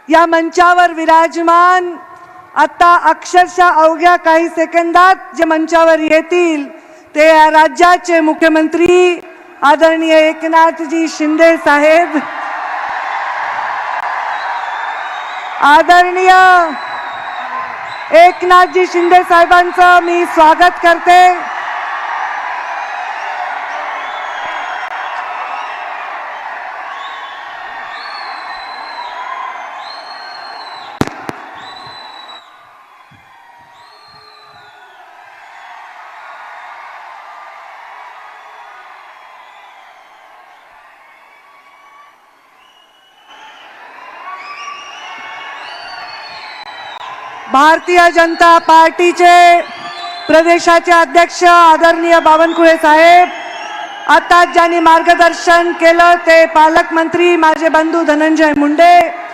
या मंचावर विराजमान, आता अक्षरशः अवघ्या काही सेकंदात जे मंचावर येतील ते या राज्याचे मुख्यमंत्री आदरणीय एकनाथजी शिंदे साहेब। आदरणीय एकनाथजी शिंदे साहेबांचं मी स्वागत करते। भारतीय जनता पार्टीचे प्रदेशाचे अध्यक्ष आदरणीय बावनकुळे साहेब, आता ज्यांनी मार्गदर्शन केलं ते पालकमंत्री माझे बंधू धनंजय मुंडे,